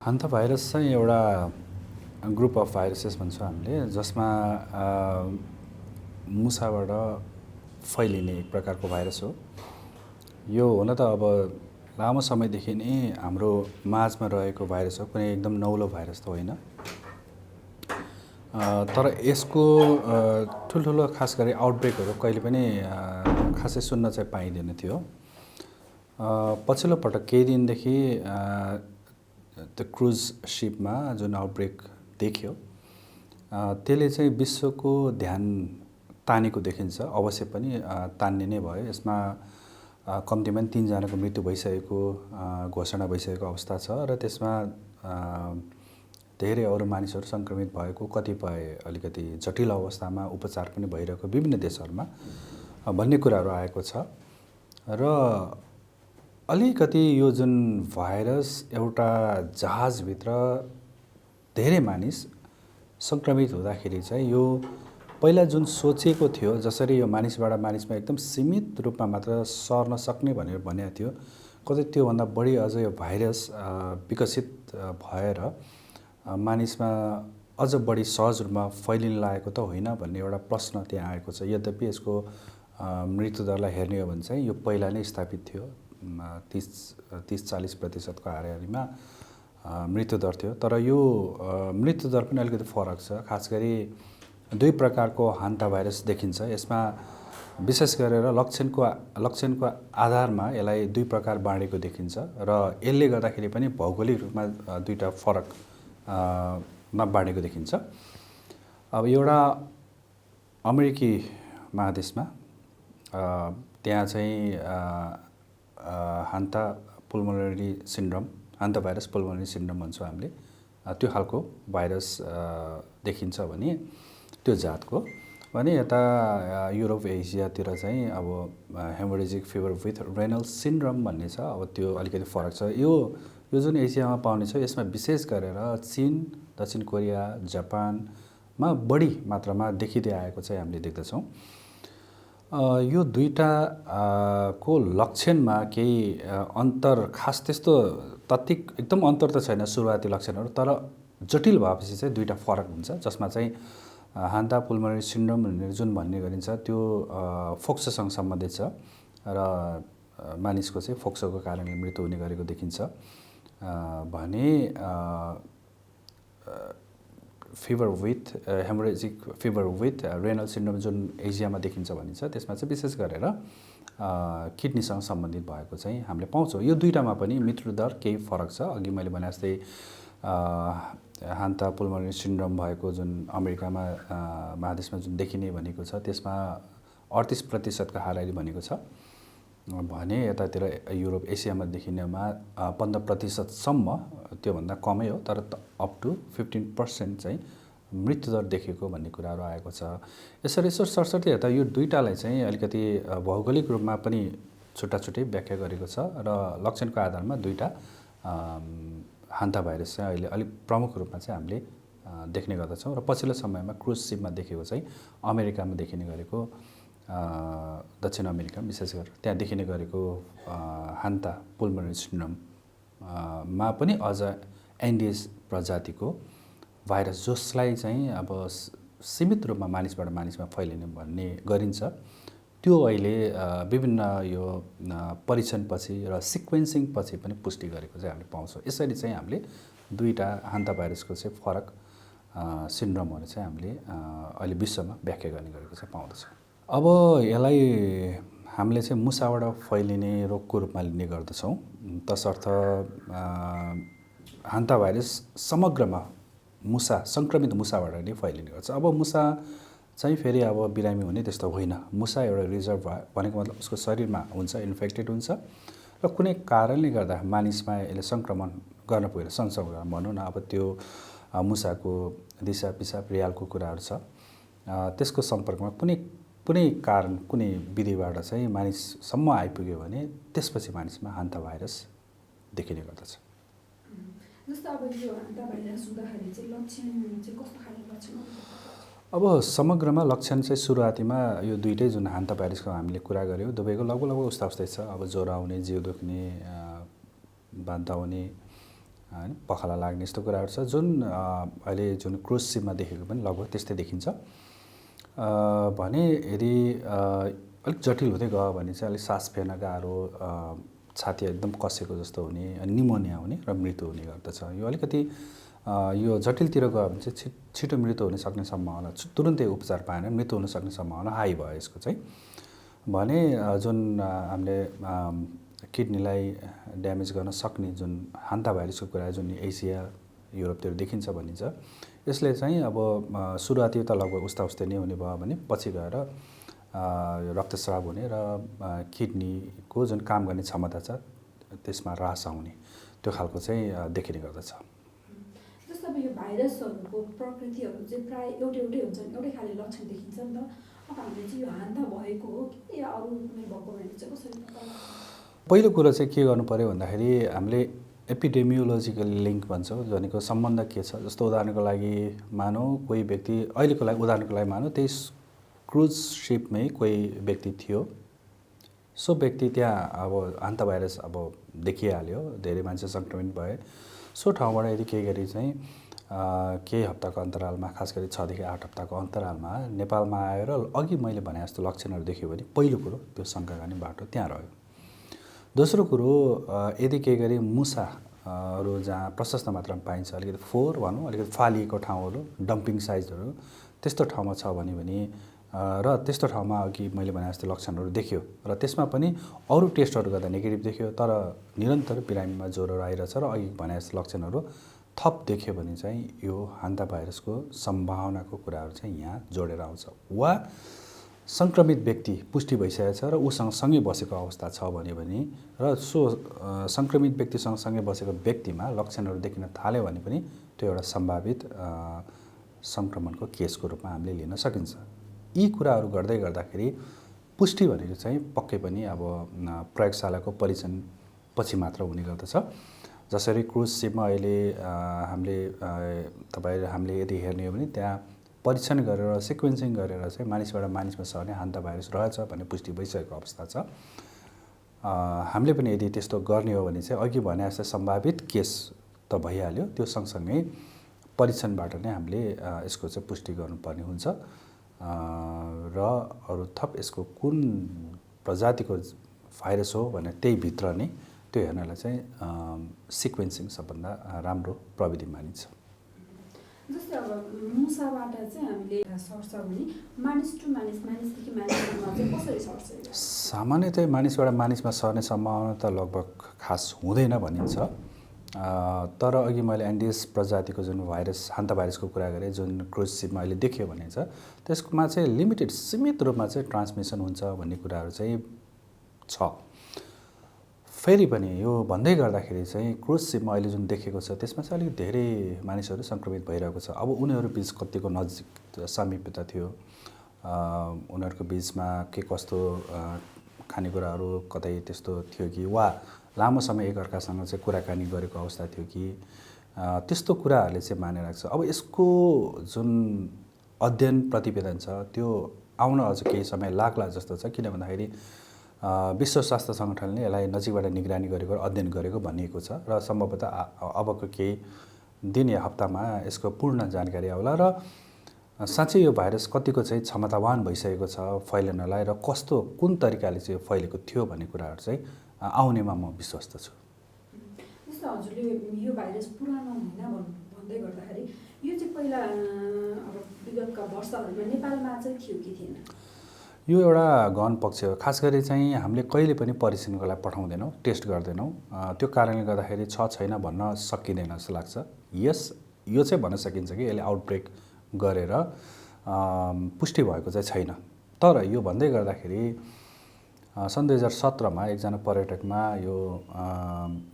हान्ता virus चाहिँ एउटा group of viruses भन्छौँ हामीले, जसमा मुसाबाट फैलिने एक प्रकारको भाइरस हो। यो हुन त अब लामो समयदेखि नै हाम्रो माझमा रहेको भाइरस हो, कुनै एकदम नौलो भाइरस त होइन। तर यसको ठुल्ठुलो खास गरी आउटब्रेकहरू कहिले पनि खासै सुन्न चाहिँ पाइँदैन थियो। पछिल्लो पटक केही दिनदेखि त्यो क्रुज सिपमा जुन आउटब्रेक देखियो, त्यसले चाहिँ विश्वको ध्यान तानेको देखिन्छ। अवश्य पनि तान्ने नै भयो। यसमा कम्तीमा 3 जनाको मृत्यु भइसकेको घोषणा भइसकेको अवस्था छ र त्यसमा धेरै अरू मानिसहरू सङ्क्रमित भएको, कतिपय अलिकति जटिल अवस्थामा उपचार पनि भइरहेको विभिन्न देशहरूमा भन्ने कुराहरू आएको छ। र अलिकति यो जुन भाइरस एउटा जहाजभित्र धेरै मानिस सङ्क्रमित हुँदाखेरि चाहिँ यो पहिला जुन सोचेको थियो, जसरी यो मानिसबाट मानिसमा एकदम सीमित रूपमा मात्र सर्न सक्ने भनेर भनेको थियो, कतै त्योभन्दा बढी अझ यो भाइरस विकसित भएर मानिसमा अझ बढी सहज रूपमा फैलिन लागेको त होइन भन्ने एउटा प्रश्न त्यहाँ आएको छ। यद्यपि यसको मृत्युदरलाई हेर्ने हो भने चाहिँ यो पहिला नै स्थापित थियो। 30-40% हाराहारीमा मृत्युदर थियो। तर यो मृत्युदर पनि अलिकति फरक छ। खास गरी 2 प्रकारको हान्ता भाइरस देखिन्छ। यसमा विशेष गरेर लक्षणको आधारमा यसलाई 2 प्रकार बाँडेको देखिन्छ र यसले गर्दाखेरि पनि भौगोलिक रूपमा 2टा फरक मा बाँडेको देखिन्छ। अब एउटा अमेरिकी महादेशमा त्यहाँ चाहिँ हान्ता पुल्मोनरी सिन्ड्रोम, हान्ता भाइरस पुल्मोनरी सिन्ड्रोम भन्छौँ हामीले, त्यो खालको भाइरस देखिन्छ भने त्यो जातको भने यता युरोप एसियातिर चाहिँ अब haemorrhagic fever with renal syndrome भन्ने छ। अब त्यो अलिकति फरक छ। यो जुन एसियामा पाउने छ, यसमा विशेष गरेर चीन, दक्षिण कोरिया, जापानमा बढी मात्रामा देखिँदै आएको चाहिँ हामीले देख्दछौँ। यो 2टा को लक्षणमा केही अन्तर, खास त्यस्तो तत्त्विक एकदम अन्तर त छैन सुरुवाती लक्षणहरू, तर जटिल भएपछि चाहिँ 2टा फरक हुन्छ। जसमा चाहिँ हान्ता पुल्मोनरी सिन्ड्रोम भनेर जुन भन्ने गरिन्छ त्यो फोक्सोसँग सम्बन्धित छ र मानिसको चाहिँ फोक्सोको कारणले मृत्यु हुने गरेको देखिन्छ भने fever with haemorrhagic fever with renal syndrome जुन एसियामा देखिन्छ भनिन्छ, त्यसमा चाहिँ विशेष गरेर किडनीसँग सम्बन्धित भएको चाहिँ हामीले पाउँछौँ। यो 2टामा पनि मृत्युदर केही फरक छ। अघि मैले भने जस्तै हान्ता पुल्मोनरी सिन्ड्रोम भएको जुन अमेरिकामा महादेशमा जुन देखिने भनेको छ, त्यसमा 38% हाराहारी भनेको छ भने यतातिर युरोप एसियामा देखिनेमा 15%सम्म, त्योभन्दा कमै हो, तर अप टु 15% चाहिँ मृत्युदर देखेको भन्ने कुराहरू आएको छ। यसरी सरसर्ती हेर्दा यो 2टालाई चाहिँ अलिकति भौगोलिक रूपमा पनि छुट्टा छुट्टै व्याख्या गरेको छ र लक्षणको आधारमा 2टा हान्ता भाइरस चाहिँ अहिले अलिक प्रमुख रूपमा चाहिँ हामीले देख्ने गर्दछौँ। र पछिल्लो समयमा क्रुज सिपमा देखेको चाहिँ अमेरिकामा देखिने गरेको, दक्षिण अमेरिका विशेष गरेर त्यहाँ देखिने गरेको हान्ता पुल्मोनरी सिन्ड्रोम मा पनि अझ एन्डिस प्रजातिको भाइरस, जसलाई चाहिँ अब सीमित रूपमा मानिसबाट मानिसमा फैलिने भन्ने गरिन्छ, त्यो अहिले विभिन्न यो परीक्षणपछि र सिक्वेन्सिङपछि पनि पुष्टि गरेको चाहिँ हामीले पाउँछौँ। यसरी चाहिँ हामीले 2टा हान्ता भाइरसको चाहिँ फरक सिन्ड्रोमहरू चाहिँ हामीले अहिले विश्वमा व्याख्या गर्ने गरेको चाहिँ पाउँदछौँ। अब यसलाई हामीले चाहिँ मुसाबाट फैलिने रोगको रूपमा लिने गर्दछौँ। तसर्थ हान्ता भाइरस समग्रमा सङ्क्रमित मुसाबाट नै फैलिने गर्छ। अब मुसा चाहिँ फेरि अब बिरामी हुने त्यस्तो होइन। मुसा एउटा रिजर्भ भनेको मतलब उसको शरीरमा हुन्छ, इन्फेक्टेड हुन्छ र कुनै कारणले गर्दा मानिसमा यसले सङ्क्रमण गर्न पुगेर संक्रमण भनौँ न, अब त्यो मुसाको दिसा पिसाब रियालको कुराहरू छ, त्यसको सम्पर्कमा कुनै कारण, कुनै विधिबाट चाहिँ मानिससम्म आइपुग्यो भने त्यसपछि मानिसमा हान्ता भाइरस देखिने गर्दछ। जस्तो अब यो हान्ता भाइरस हुँदाखेरि चाहिँ लक्षण चाहिँ कस्तो खालको लक्षण हुन्छ? अब समग्रमा लक्षण चाहिँ सुरुवातीमा यो 2टै जुन हान्ता भाइरसको हामीले कुरा गऱ्यौँ, दुवैको लगभग उस्तै छ। अब ज्वरो आउने, जिउ दुख्ने, बान्ता हुने, हैन, पखाला लाग्ने यस्तो कुराहरू छ जुन अहिले जुन क्रुज सिपमा देखेको पनि लगभग त्यस्तै देखिन्छ। भने यदि अलिक जटिल हुँदै गयो भने चाहिँ अलिक सास फेर्न गाह्रो, छाती एकदम कसेको जस्तो हुने, निमोनिया हुने र मृत्यु हुने गर्दछ। यो अलिकति यो जटिलतिर गयो भने चाहिँ छिटो मृत्यु हुन सक्ने सम्भावना, तुरुन्तै उपचार पाएन मृत्यु हुन सक्ने सम्भावना हाई भयो यसको चाहिँ। भने जुन हामीले किडनीलाई ड्यामेज गर्न सक्ने जुन हान्ता भाइरसको कुरा जुन एसिया युरोपतिर देखिन्छ भनिन्छ, यसले चाहिँ अब सुरुवाती त लगभग उस्तै नै हुने भयो भने पछि गएर रक्तस्राव हुने र किडनीको जुन काम गर्ने क्षमता छ त्यसमा ह्रास आउने त्यो खालको चाहिँ देखिने गर्दछ। जस्तो अब यो भाइरसहरूको प्रकृतिहरू चाहिँ प्राय एउटै हुन्छन्, एउटै खाले लक्षण देखिन्छ नि त। अब हामीले चाहिँ यो हान्ता भएको हो कि या अरू कुनै भएको भने चाहिँ कसरी पत्ता लाग्छ? पहिलो कुरो चाहिँ के गर्नु पर्यो भन्दाखेरि हामीले एपिडेमियोलोजिकल लिङ्क भन्छौँ, भनेको सम्बन्ध के छ। जस्तो उदाहरणको लागि मानौँ कोही व्यक्ति उदाहरणको लागि मानौँ त्यही क्रुज सिपमै कोही व्यक्ति थियो, सो व्यक्ति त्यहाँ अब हान्ता भाइरस अब देखिहाल्यो, धेरै मान्छे सङ्क्रमित भए, सो ठाउँबाट यदि केही गरी चाहिँ केही हप्ताको अन्तरालमा, खास गरी 6 देखि 8 हप्ताको अन्तरालमा नेपालमा आएर अघि मैले भने जस्तो लक्षणहरू देखियो भने पहिलो कुरो त्यो शङ्का गर्ने बाटो त्यहाँ रह्यो। दोस्रो कुरो यदि केही गरी मुसाहरू जहाँ प्रशस्त मात्रामा पाइन्छ, अलिकति फोहोर भनौँ, अलिकति फालिएको ठाउँहरू, डम्पिङ साइजहरू त्यस्तो ठाउँमा छ भने र त्यस्तो ठाउँमा अघि मैले भने जस्तो लक्षणहरू देखियो र त्यसमा पनि अरू टेस्टहरू गर्दा नेगेटिभ देखियो तर निरन्तर बिरामीमा ज्वरो आइरहेछ र अघि भने जस्तो लक्षणहरू थप देखियो भने चाहिँ यो हान्ता भाइरसको सम्भावनाको कुराहरू चाहिँ यहाँ जोडेर आउँछ। वा सङ्क्रमित व्यक्ति पुष्टि भइसकेको छ र उसँग सँगै बसेको अवस्था छ भने र सो सङ्क्रमित व्यक्तिसँग सँगै बसेको व्यक्तिमा लक्षणहरू देखिन थाल्यो भने पनि त्यो एउटा सम्भावित सङ्क्रमणको केसको रूपमा हामीले लिन सकिन्छ। यी कुराहरू गर्दै गर्दाखेरि पुष्टि भनेको चाहिँ पक्कै पनि अब प्रयोगशालाको परीक्षण पछि मात्र हुने गर्दछ। जसरी क्रुज सिपमा अहिले हामीले यदि हेर्ने हो भने त्यहाँ परीक्षण गरेर सिक्वेन्सिङ गरेर चाहिँ मानिसबाट मानिसमा सर्ने हान्ता भाइरस रहेछ भन्ने पुष्टि भइसकेको अवस्था छ। हामीले पनि यदि त्यस्तो गर्ने हो भने चाहिँ अघि भने जस्तो सम्भावित केस त भइहाल्यो, त्यो सँगसँगै परीक्षणबाट नै हामीले यसको चाहिँ पुष्टि गर्नुपर्ने हुन्छ र अरू थप यसको कुन प्रजातिको भाइरस हो भने त्यही भित्र नै त्यो हेर्नलाई चाहिँ सिक्वेन्सिङ सबभन्दा राम्रो प्रविधि मानिन्छ। जस्तै अब मुसाबाट चाहिँ हामीले सर्छ भने मानिस टु मानिस, मानिसदेखि मानिसमा चाहिँ कसरी सर्छ? सामान्यतया मानिसबाट मानिसमा सर्ने सम्भावना त लगभग खास हुँदैन भनिन्छ। तर अघि मैले एन्डिस प्रजातिको जुन भाइरस हान्ता भाइरसको कुरा गरेँ जुन क्रुज सिपमा अहिले देखियो भनिन्छ, त्यसमा चाहिँ लिमिटेड सीमित रूपमा चाहिँ ट्रान्समिसन हुन्छ भन्ने कुराहरू चाहिँ छ। फेरि पनि यो भन्दै गर्दाखेरि चाहिँ क्रुज सिपमा अहिले जुन देखेको छ त्यसमा चाहिँ अलिक धेरै मानिसहरू सङ्क्रमित भइरहेको छ। अब उनीहरू बिच कतिको नजिक सामिप्यता थियो, उनीहरूको बिचमा के कस्तो खानेकुराहरू कतै त्यस्तो थियो कि वा लामो समय एकअर्कासँग चाहिँ कुराकानी गरेको अवस्था थियो कि त्यस्तो कुराहरूले चाहिँ माने राख्छ। अब यसको जुन अध्ययन प्रतिवेदन छ त्यो आउन अझ केही समय लाग्ला जस्तो छ, किन भन्दाखेरि विश्व स्वास्थ्य सङ्गठनले यसलाई नजिकबाट निगरानी गरेको अध्ययन गरेको भनिएको छ र सम्भवतः अबको केही दिन या हप्तामा यसको पूर्ण जानकारी आउला र साँच्चै यो भाइरस कतिको चाहिँ क्षमतावान भइसकेको छ फैलिनलाई र कस्तो कुन तरिकाले चाहिँ फैलेको थियो भन्ने कुराहरू चाहिँ आउनेमा म विश्वस्त छु। जस्तो हजुरले यो भाइरस पुरानो होइन भन्दै गर्दाखेरि यो चाहिँ पहिला अब विगतका वर्षहरूमा नेपालमा चाहिँ थियो कि थिएन? यो एउटा गहन पक्ष हो। खास गरी चाहिँ हामीले कहिले पनि परीक्षणको लागि पठाउँदैनौँ, टेस्ट गर्दैनौँ। त्यो कारणले गर्दाखेरि छैन भन्न सकिँदैन जस्तो लाग्छ। यो चाहिँ भन्न सकिन्छ कि यसले आउटब्रेक गरेर पुष्टि भएको चाहिँ छैन। तर यो भन्दै गर्दाखेरि सन् 2017मा एकजना पर्यटकमा यो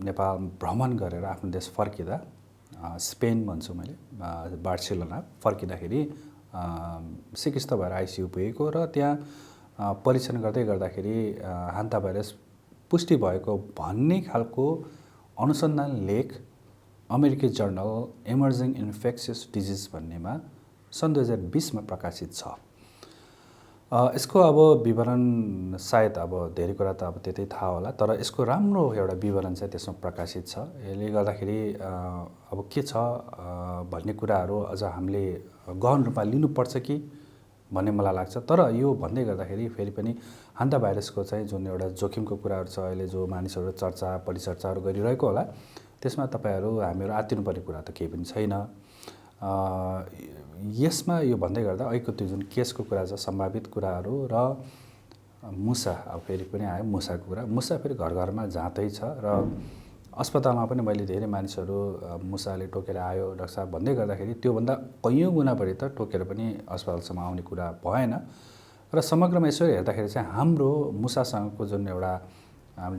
नेपाल भ्रमण गरेर आफ्नो देश फर्किँदा, स्पेन भन्छु मैले, बार्सिलोना फर्किँदाखेरि सिकिस्त भएर आइसियु पुगेको र त्यहाँ परीक्षण गर्दै गर्दाखेरि हान्ता भाइरस पुष्टि भएको भन्ने खालको अनुसन्धान लेख अमेरिकी जर्नल इमर्जिङ इन्फेक्सियस डिजिज भन्नेमा सन् 2020मा प्रकाशित छ। यसको अब विवरण सायद अब धेरै कुरा त अब त्यतै थाहा होला, तर यसको राम्रो एउटा विवरण चाहिँ त्यसमा प्रकाशित छ। यसले गर्दाखेरि अब के छ भन्ने कुराहरू अझ हामीले गहन रूपमा लिनुपर्छ कि भन्ने मलाई लाग्छ। तर यो भन्दै गर्दाखेरि फेरि पनि हान्ता भाइरसको चाहिँ जुन एउटा जोखिमको कुराहरू छ, अहिले जो मानिसहरू चर्चा परिचर्चाहरू गरिरहेको होला, त्यसमा तपाईँहरू हामीहरू आत्तिनुपर्ने कुरा त केही पनि छैन। यसमा यो भन्दै गर्दा अहिलेको त्यो जुन केसको कुरा छ, सम्भावित कुराहरू र मुसा, अब फेरि पनि आयो मुसाको कुरा। मुसा फेरि घर घरमा जाँदै छ र अस्पतालमा पनि मैले धेरै मानिसहरू मुसाले टोकेर आयो डाक्टर साहब भन्दै गर्दाखेरि त्योभन्दा कैयौँ गुणा बढी त टोकेर पनि अस्पतालसम्म आउने कुरा भएन। र समग्रमा यसो हेर्दाखेरि चाहिँ हाम्रो मुसासँगको जुन एउटा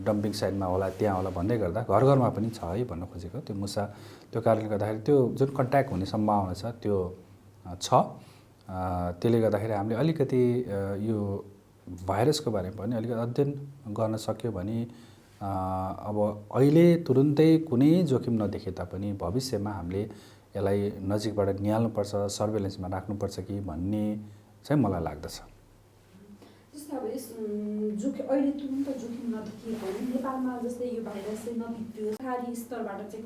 डम्पिङ साइडमा होला, त्यहाँ होला भन्दै गर्दा घर घरमा पनि छ है भन्न खोजेको त्यो मुसा। त्यो कारणले गर्दाखेरि त्यो जुन कन्ट्याक्ट हुने सम्भावना छ त्यो छ। त्यसले गर्दाखेरि हामीले अलिकति यो भाइरसको बारेमा पनि अलिकति अध्ययन गर्न सक्यो भने अब अहिले तुरुन्तै कुनै जोखिम नदेखे तापनि भविष्यमा हामीले यसलाई नजिकबाट निहाल्नुपर्छ, सर्वेलेन्समा राख्नुपर्छ कि भन्ने चाहिँ मलाई लाग्दछ। जस्तै अब यस अहिले तुरुन्त जोखिम नदेखिए पनि नेपालमा जस्तै यो भाइरस चाहिँ नभित्रियो, सरकारी स्तरबाट चाहिँ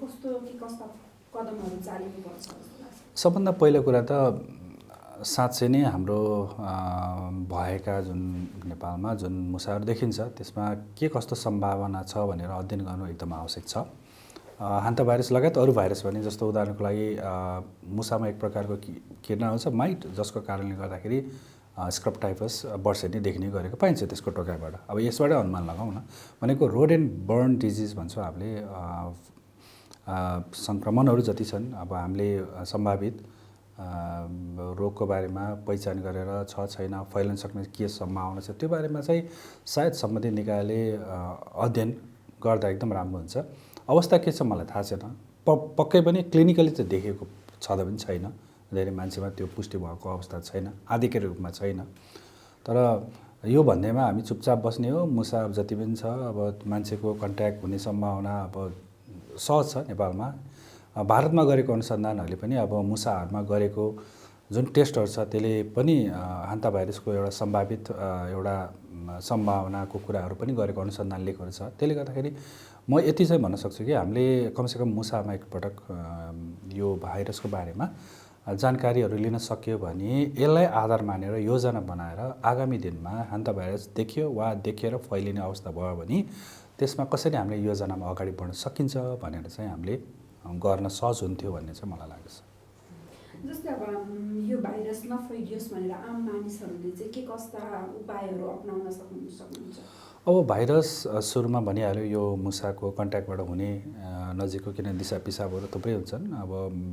कस्ता कदमहरू चालिनुपर्छ जस्तो लाग्छ? सबभन्दा पहिलो कुरा त साँच्चै नै हाम्रो भएका जुन नेपालमा जुन मुसाहरू देखिन्छ त्यसमा के कस्तो सम्भावना छ भनेर अध्ययन गर्नु एकदम आवश्यक छ। हान्ता भाइरस लगायत अरू भाइरस भने जस्तो उदाहरणको लागि मुसामा एक प्रकारको किरा हुन्छ माइट, जसको कारणले गर्दाखेरि स्क्रब टाइफस वर्षेनी देखिने गरेको पाइन्छ त्यसको टोकाइबाट। अब यसबाट अनुमान लगाउँ न, भनेको रोड एन्ड बर्न डिजिज भन्छौँ हामीले। सङ्क्रमणहरू जति छन् अब हामीले सम्भावित रोगको बारेमा पहिचान गरेर छ छैन, फैलन सक्ने के सम्भावना छ, त्यो बारेमा चाहिँ सायद सम्बन्धित निकायले अध्ययन गर्दा एकदम राम्रो हुन्छ। अवस्था के छ मलाई थाहा छैन, पक्कै पनि क्लिनिकली चाहिँ देखेको छँदा पनि छैन, धेरै मान्छेमा त्यो पुष्टि भएको अवस्था छैन, आधिकारिक रूपमा छैन। तर यो भन्दैमा हामी चुपचाप बस्ने हो, मुसा जति पनि छ अब मान्छेको कन्ट्याक्ट हुने सम्भावना अब सहज छ नेपालमा। भारतमा गरेको अनुसन्धानहरूले पनि अब मुसाहरूमा गरेको जुन टेस्टहरू छ त्यसले पनि हान्ता भाइरसको एउटा सम्भावित एउटा सम्भावनाको कुराहरू पनि गरेको अनुसन्धान लेखहरू छ। त्यसले गर्दाखेरि म यति चाहिँ भन्न सक्छु कि हामीले कमसेकम मुसामा एकपटक यो भाइरसको बारेमा जानकारीहरू लिन सक्यो भने यसलाई आधार मानेर योजना बनाएर आगामी दिनमा हान्ता भाइरस देखियो वा देखेर फैलिने अवस्था भयो भने त्यसमा कसरी हामीले योजनामा अगाडि बढ्न सकिन्छ भनेर चाहिँ हामीले गर्न सहज हुन्थ्यो भन्ने चाहिँ मलाई लाग्छ। जस्तै अब यो भाइरस नफैलियोस् भनेर आम मानिसहरूले चाहिँ के कस्ता उपायहरू अपनाउन सक्नुहुन्छ? अब भाइरस सुरुमा भनिहाल्यो यो मुसाको कन्ट्याक्टबाट हुने नजिकको किन दिसा पिसाबहरू थुप्रै हुन्छन्। अब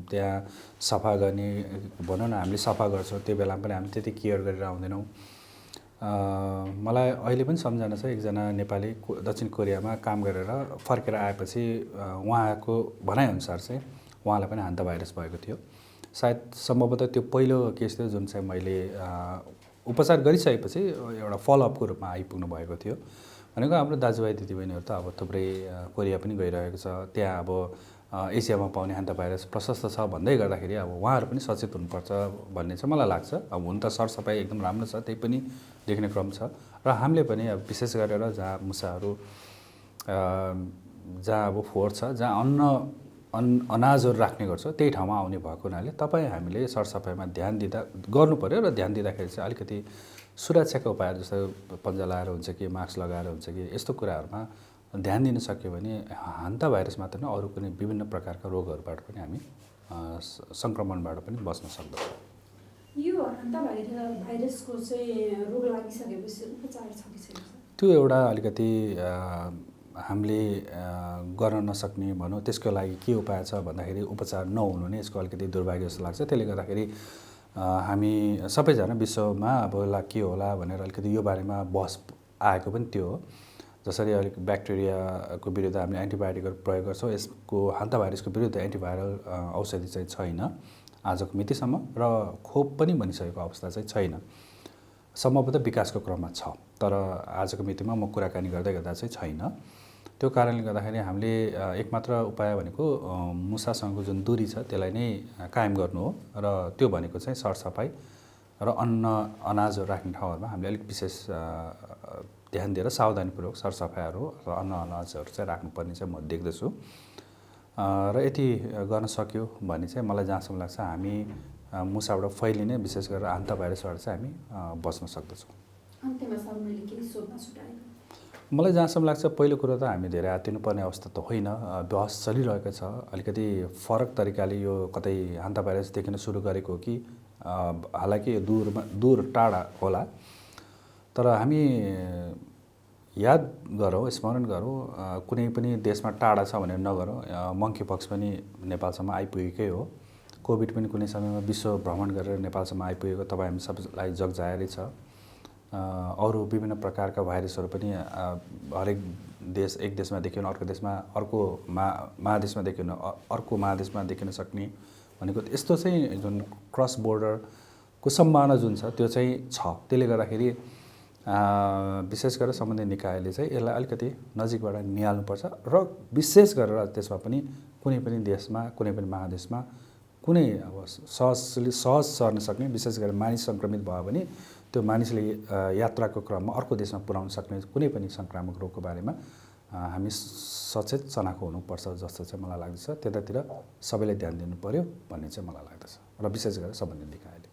त्यहाँ सफा गर्ने भनौँ न, हामीले सफा गर्छौँ त्यो बेलामा पनि हामी त्यति केयर गरेर आउँदैनौँ। मलाई अहिले पनि सम्झना छ, एकजना नेपाली दक्षिण कोरियामा काम गरेर फर्केर आएपछि उहाँको भनाइअनुसार चाहिँ उहाँलाई पनि हान्ता भाइरस भएको थियो। सायद सम्भवतः त्यो पहिलो केस थियो जुन चाहिँ मैले उपचार गरिसकेपछि एउटा फलोअपको रूपमा आइपुग्नु भएको थियो। भनेको हाम्रो दाजुभाइ दिदीबहिनीहरू त अब थुप्रै कोरिया पनि गइरहेको छ, त्यहाँ अब एसियामा पाउने हान्ता भाइरस प्रशस्त छ भन्दै गर्दाखेरि अब उहाँहरू पनि सचेत हुनुपर्छ भन्ने चाहिँ मलाई लाग्छ। अब हुन त सरसफाइ एकदम राम्रो छ, त्यही पनि देख्ने क्रम छ। र हामीले पनि अब विशेष गरेर जहाँ मुसाहरू जहाँ अब फोहोर छ, जहाँ अनाजहरू राख्ने गर्छ त्यही ठाउँमा आउने भएको हुनाले हामीले सरसफाइमा ध्यान दिँदा गर्नु पर्यो। र ध्यान दिँदाखेरि चाहिँ अलिकति सुरक्षाको उपाय जस्तो पन्जा लगाएर हुन्छ कि मास्क लगाएर हुन्छ कि यस्तो कुराहरूमा ध्यान दिन सक्यो भने हान्ता भाइरस मात्र नै अरू कुनै विभिन्न प्रकारका रोगहरूबाट पनि हामी सङ्क्रमणबाट पनि बच्न सक्दछौँ। यो हान्ता भाइरसको चाहिँ रोग लागिसकेपछि उपचार छ कि छैन? त्यो एउटा अलिकति हामीले गर्न नसक्ने भनौँ, त्यसको लागि के उपाय छ भन्दाखेरि उपचार नहुनु नै यसको अलिकति दुर्भाग्य जस्तो लाग्छ। त्यसले गर्दाखेरि हामी सबैजना विश्वमा अब के होला भनेर अलिकति यो बारेमा बहस आएको पनि त्यो हो। जसरी अलिक ब्याक्टेरियाको विरुद्ध हामीले एन्टिबायोटिकहरू प्रयोग गर्छौँ, यसको हान्ता भाइरसको विरुद्ध एन्टिभाइरल औषधि चाहिँ छैन आजको मितिसम्म, र खोप पनि बनिसकेको अवस्था चाहिँ छैन। सम्भवतः विकासको क्रममा छ, तर आजको मितिमा म कुराकानी गर्दै गर्दा चाहिँ छैन। त्यो कारणले गर्दाखेरि हामीले एकमात्र उपाय भनेको मुसासँगको जुन दूरी छ त्यसलाई नै कायम गर्नु हो, र त्यो भनेको चाहिँ सरसफाइ र अनाजहरू राख्ने ठाउँहरूमा हामीले अलिक विशेष ध्यान दिएर सावधानीपूर्वक सरसफाइहरू र अनाजहरू चाहिँ राख्नुपर्ने चाहिँ म देख्दछु। र यति गर्न सक्यो भने चाहिँ मलाई जहाँसम्म लाग्छ हामी मुसाबाट फैलिने विशेष गरेर हान्ता भाइरसबाट चाहिँ हामी बच्न सक्दछौँ। अन्त्यमा सर मैले केही सोध्न छुटाएँ? मलाई जहाँसम्म लाग्छ पहिलो कुरो त हामी धेरै आत्तिनुपर्ने अवस्था त होइन, बहस चलिरहेको छ। अलिकति फरक तरिकाले यो कतै हान्ता भाइरस देखिन सुरु गरेको हो कि हालाकि यो दूर टाढा होला, तर हामी याद गरौँ, स्मरण गरौँ, कुनै पनि देशमा टाढा छ भनेर नगरौँ। मङ्की पक्स पनि नेपालसम्म आइपुगेकै हो। कोभिड पनि कुनै समयमा विश्व भ्रमण गरेर नेपालसम्म आइपुगेको तपाईँ हामी सबैलाई जगजाहेरै छ। अरू विभिन्न प्रकारका भाइरसहरू पनि हरेक देश, एक देशमा देखिन अर्को देशमा, अर्को महादेशमा देखिन अर्को महादेशमा देखिन सक्ने भनेको यस्तो चाहिँ जुन क्रस बोर्डरको सम्भावना जुन छ त्यो चाहिँ छ। त्यसले गर्दाखेरि विशेष गरेर सम्बन्धित निकायले चाहिँ यसलाई अलिकति नजिकबाट निहाल्नुपर्छ र विशेष गरेर त्यसमा पनि कुनै पनि देशमा, कुनै पनि महादेशमा कुनै अब सहज सर्न सक्ने, विशेष गरेर मानिस सङ्क्रमित भयो भने त्यो मानिसले यात्राको क्रममा अर्को देशमा पुर्याउन सक्ने कुनै पनि सङ्क्रामक रोगको बारेमा हामी सचेत चनाखो हुनुपर्छ जस्तो चाहिँ मलाई लाग्दछ। त्यतातिर सबैले ध्यान दिनु पर्यो भन्ने चाहिँ मलाई लाग्दछ र विशेष गरेर सम्बन्धित निकायले।